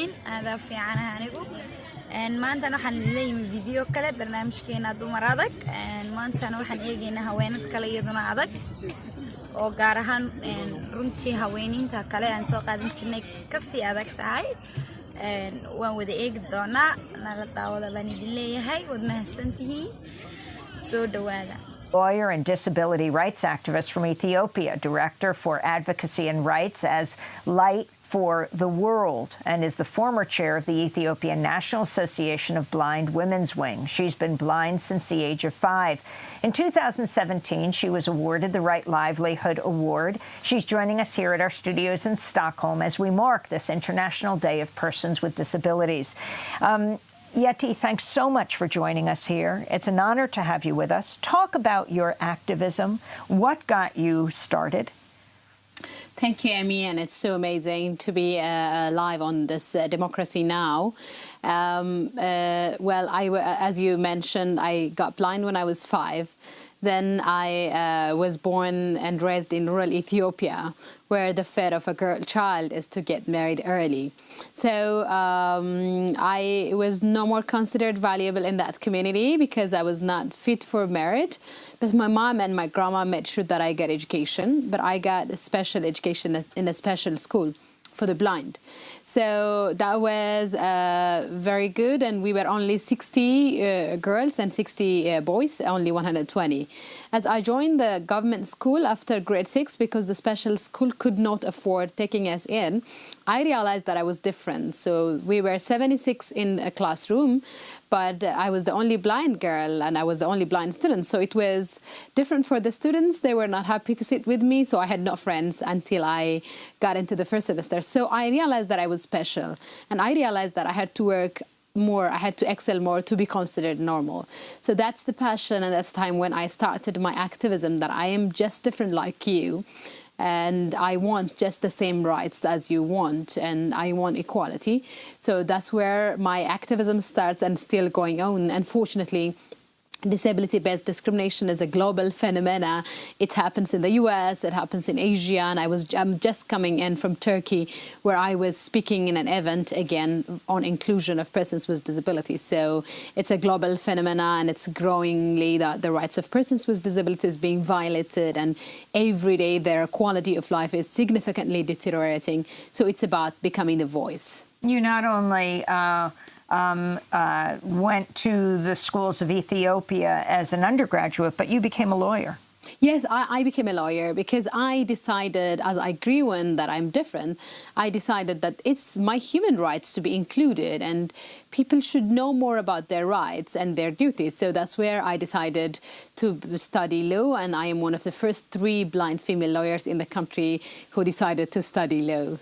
tihiin aada fiicanaha anigu maantana waxaan leeyahay video kale barnaamijkeena dumar adag maantana waxaan eegaynaa haweenad kale iyaduna adag oo gaar ahaan runtii haweeninta kale aan soo qaadan jirnay ka sii adag tahay waan wada eegi doonaa nala daawada baan idin leeyahay wad mahadsantihiin soo dhawaada. Lawyer and disability rights activist from Ethiopia, Director for Advocacy and Rights as Light for the World, and is the former chair of the Ethiopian National Association of Blind Women's Wing. She's been blind since the age of 5. In 2017, she was awarded the Right Livelihood Award. She's joining us here at our studios in Stockholm as we mark this International Day of Persons with Disabilities. Yeti, thanks so much for joining us here. It's an honor to have you with us. Talk about your activism. What got you started? Thank you, Emmy, and it's so amazing to be live on this Democracy Now! Well, as you mentioned, I got blind when I was 5. Then I was born and raised in rural Ethiopia, where the fate of a child is to get married early. So I was no more considered valuable in that community because I was not fit for marriage. But my mom and my grandma made sure that I get education, but I got a special education in a special school for the blind. So that was very good, and we were only 60 girls and 60 boys, only 120. As I joined the government school after grade 6, because the special school could not afford taking us in, I realized that I was different. So we were 76 in a classroom, but I was the only blind girl and I was the only blind student. So it was different for the students. They were not happy to sit with me, so I had no friends until I got into the first semester. So I realized that I was special, and I realized that I had to work more, I had to excel more to be considered normal. So that's the passion, and that's the time when I started my activism, that I am just different like you. And I want just the same rights as you want, and I want equality. So that's where my activism starts and still going on. Unfortunately, disability-based discrimination is a global phenomena. It happens in the US, it happens in Asia, and I'm just coming in from Turkey, where I was speaking in an event again on inclusion of persons with disabilities. So it's a global phenomena, and it's growingly that the rights of persons with disabilities being violated, and every day their quality of life is significantly deteriorating. So it's about becoming the voice. You not only went to the schools of Ethiopia as an undergraduate, but you became a lawyer. Yes, I became a lawyer because I decided, as I grew in that I'm different, I decided that it's my human rights to be included, and people should know more about their rights and their duties. So that's where I decided to study law, and I am one of the first 3 blind female lawyers in the country who decided to study law.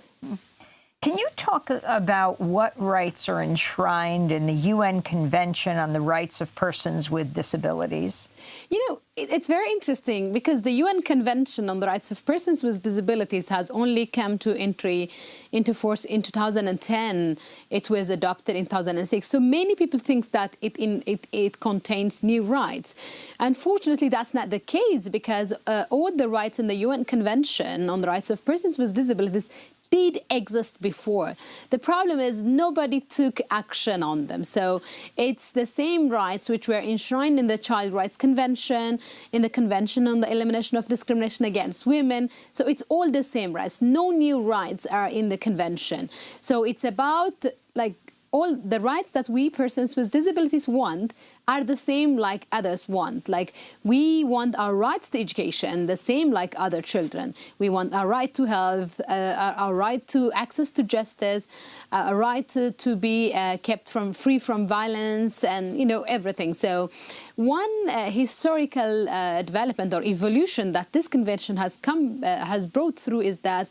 Can you talk about what rights are enshrined in the UN Convention on the Rights of Persons with Disabilities? You know, it's very interesting because the UN Convention on the Rights of Persons with Disabilities has only come to entry into force in 2010. It was adopted in 2006. So many people think that it contains new rights. Unfortunately, that's not the case, because all the rights in the UN Convention on the Rights of Persons with Disabilities did exist before. The problem is nobody took action on them. So it's the same rights which were enshrined in the Child Rights Convention, in the Convention on the Elimination of Discrimination Against Women. So it's all the same rights. No new rights are in the convention. So it's about, like, all the rights that we persons with disabilities want are the same like others want. Like, we want our rights to education the same like other children. We want our right to health, our right to access to justice, a right to be kept free from violence, and, you know, everything. So one historical development or evolution that this convention has brought through is that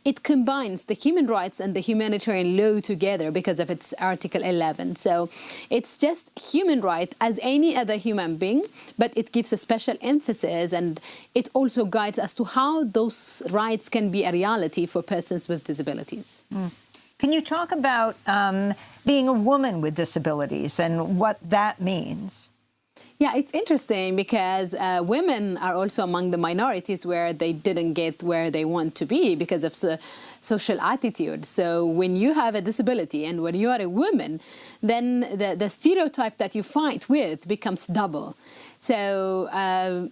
it combines the human rights and the humanitarian law together because of its Article 11. So it's just human right as any other human being, but it gives a special emphasis, and it also guides us to how those rights can be a reality for persons with disabilities. Can you talk about being a woman with disabilities and what that means? Yeah, it's interesting because women are also among the minorities where they didn't get where they want to be because of social attitude. So when you have a disability and when you are a woman, then the stereotype that you fight with becomes double. So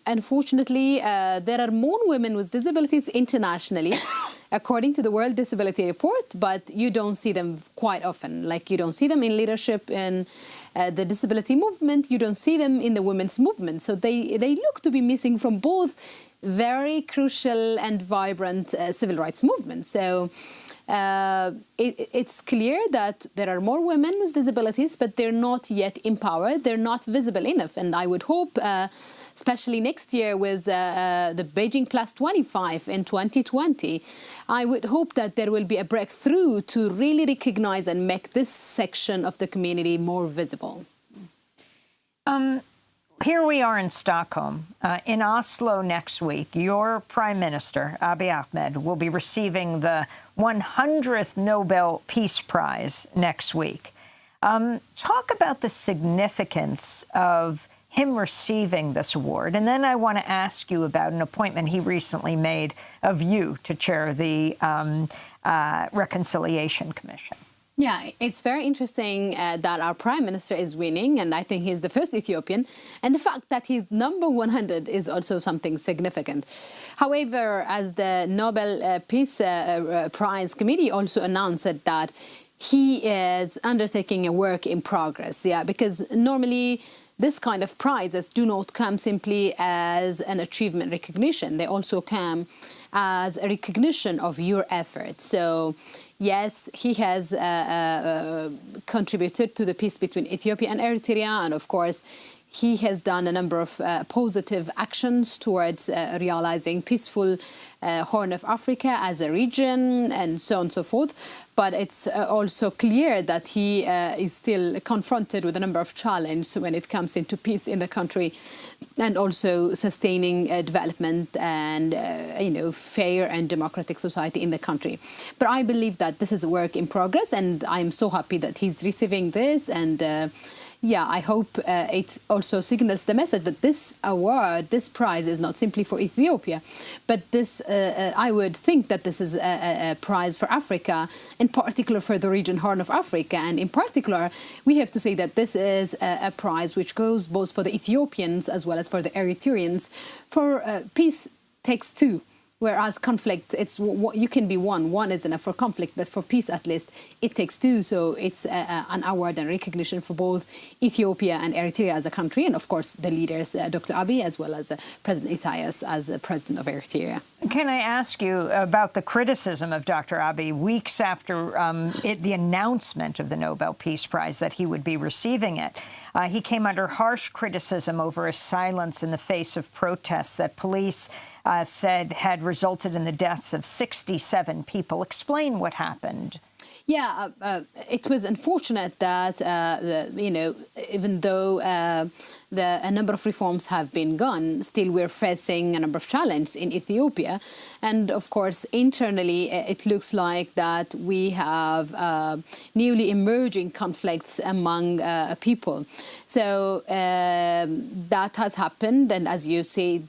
unfortunately, there are more women with disabilities internationally, according to the World Disability Report, but you don't see them quite often. Like you don't see them in leadership in the disability movement, you don't see them in the women's movement. So they look to be missing from both very crucial and vibrant civil rights movements. So it's clear that there are more women with disabilities, but they're not yet empowered. They're not visible enough. And I would hope, especially next year with the Beijing Plus 25 in 2020, I would hope that there will be a breakthrough to really recognize and make this section of the community more visible. Here we are in Stockholm. In Oslo next week, your Prime Minister, Abiy Ahmed, will be receiving the 100th Nobel Peace Prize next week. Talk about the significance of him receiving this award. And then I want to ask you about an appointment he recently made of you to chair the Reconciliation Commission. Yeah, it's very interesting that our Prime Minister is winning, and I think he's the first Ethiopian. And the fact that he's number 100 is also something significant. However, as the Nobel Peace Prize Committee also announced that he is undertaking a work in progress, because normally this kind of prizes do not come simply as an achievement recognition. They also come as a recognition of your effort. So yes, he has contributed to the peace between Ethiopia and Eritrea, and of course, he has done a number of positive actions towards realizing peaceful Horn of Africa as a region, and so on and so forth. But it's also clear that he is still confronted with a number of challenges when it comes into peace in the country, and also sustaining development and fair and democratic society in the country. But I believe that this is a work in progress, and I'm so happy that he's receiving this. And yeah, I hope it also signals the message that this award, this prize, is not simply for Ethiopia, but this I would think that this is a prize for Africa, in particular for the region Horn of Africa. And in particular, we have to say that this is a prize which goes both for the Ethiopians as well as for the Eritreans. For peace takes two. Whereas conflict, you can be one. One is enough for conflict, but for peace, at least, it takes two. So it's an award and recognition for both Ethiopia and Eritrea as a country, and of course the leaders, Dr. Abiy, as well as President Isaias as president of Eritrea. Can I ask you about the criticism of Dr. Abiy weeks after the announcement of the Nobel Peace Prize that he would be receiving it? He came under harsh criticism over his silence in the face of protests that police said had resulted in the deaths of 67 people. Explain what happened. Yeah, it was unfortunate that, even though a number of reforms have been gone, still we're facing a number of challenges in Ethiopia. And of course, internally, it looks like that we have newly emerging conflicts among people. So that has happened. And as you said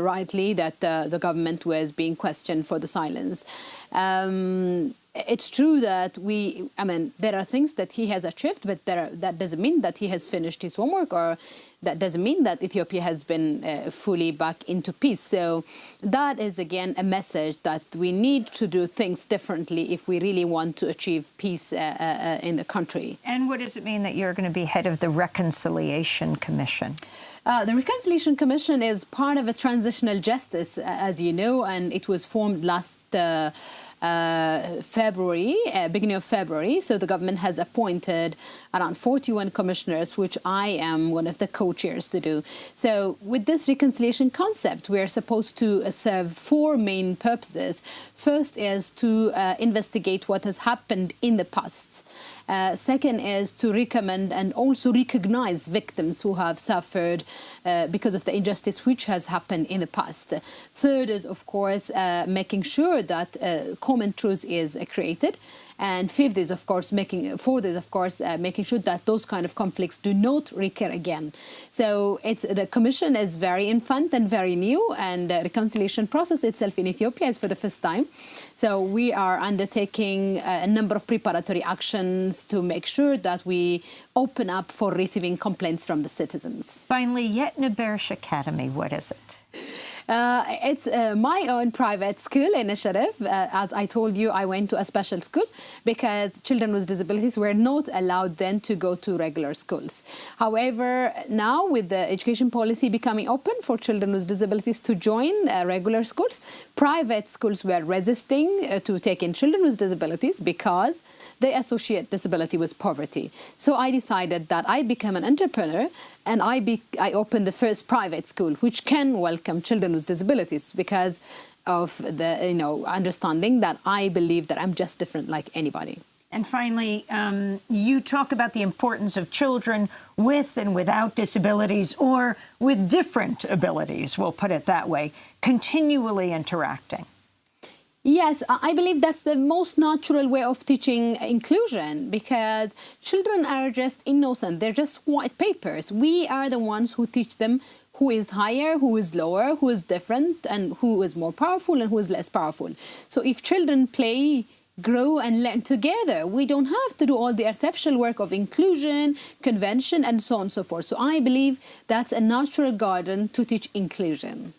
rightly, that the government was being questioned for the silence. It's true that there are things that he has achieved, but that doesn't mean that he has finished his homework, or that doesn't mean that Ethiopia has been fully back into peace. So that is, again, a message that we need to do things differently if we really want to achieve peace in the country. And what does it mean that you're going to be head of the Reconciliation Commission? The Reconciliation Commission is part of a transitional justice, as you know, and it was formed last beginning of February. So the government has appointed around 41 commissioners, which I am one of the co-chairs to do. So with this reconciliation concept, we are supposed to serve four main purposes. First is to investigate what has happened in the past. Second is to recommend and also recognize victims who have suffered because of the injustice which has happened in the past. Third is, of course, making sure that common truth is created. And fourth is, of course, making sure that those kind of conflicts do not recur again. So the commission is very infant and very new, and the reconciliation process itself in Ethiopia is for the first time. So we are undertaking a number of preparatory actions to make sure that we open up for receiving complaints from the citizens. Finally, Yetna Berish Academy, what is it? It's my own private school initiative. As I told you, I went to a special school because children with disabilities were not allowed then to go to regular schools. However, now with the education policy becoming open for children with disabilities to join regular schools, private schools were resisting to take in children with disabilities because they associate disability with poverty. So I decided that I become an entrepreneur, and I opened the first private school which can welcome children with disabilities because of the understanding that I believe that I'm just different like anybody. And finally, you talk about the importance of children with and without disabilities, or with different abilities, we'll put it that way, continually interacting. Yes, I believe that's the most natural way of teaching inclusion, because children are just innocent. They're just white papers. We are the ones who teach them who is higher, who is lower, who is different, and who is more powerful and who is less powerful. So if children play, grow and learn together, we don't have to do all the artificial work of inclusion, convention, and so on and so forth. So I believe that's a natural garden to teach inclusion.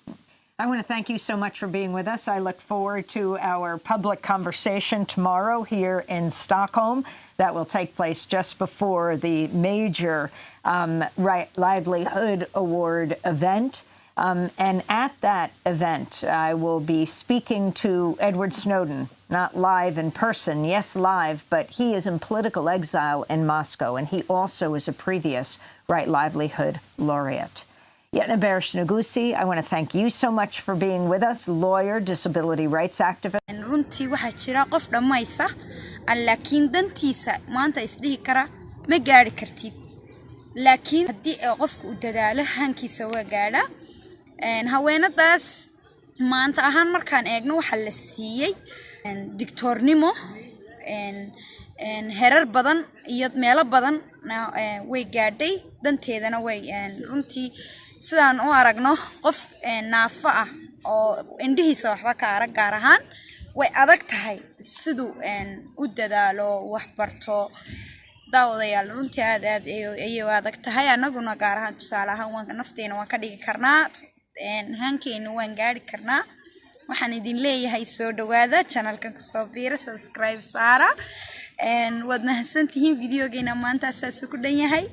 I want to thank you so much for being with us. I look forward to our public conversation tomorrow here in Stockholm. That will take place just before the major Livelihood Award event. And at that event, I will be speaking to Edward Snowden, not live in person, yes, live, but he is in political exile in Moscow, and he also is a previous Right Livelihood laureate. Yetna Berish Nagusi, I want to thank you so much for being with us, lawyer, disability rights activist. runtii waxaa jira qof dhamaysa laakiin dantiisa maanta isdhihi kara ma gaari kartid, laakiin haddii qofku u dadaalo hankiisa waa gaadha. haweenadaas maanta ahaan markaan eegno waxaa la siiyey digtoornimo, herar badan iyo meelo badan way gaadhay, danteedana way runtii sidaan u aragno qof naafo ah oo indhihiisa waxba ka arag gaar ahaan way adag tahay siduu u dadaalo wax barto. daawadayaal runtii aad ayay adag tahay, anaguna gaar ahaan tusaale ahaan waan nafteena waan ka dhigi karnaa, hankeena waan gaari karnaa. waxaan idin leeyahay soo dhawaada channelkan ku soo biira, subscribe saara, waad mahadsantihiin videogeena maanta saas ku dhan yahay.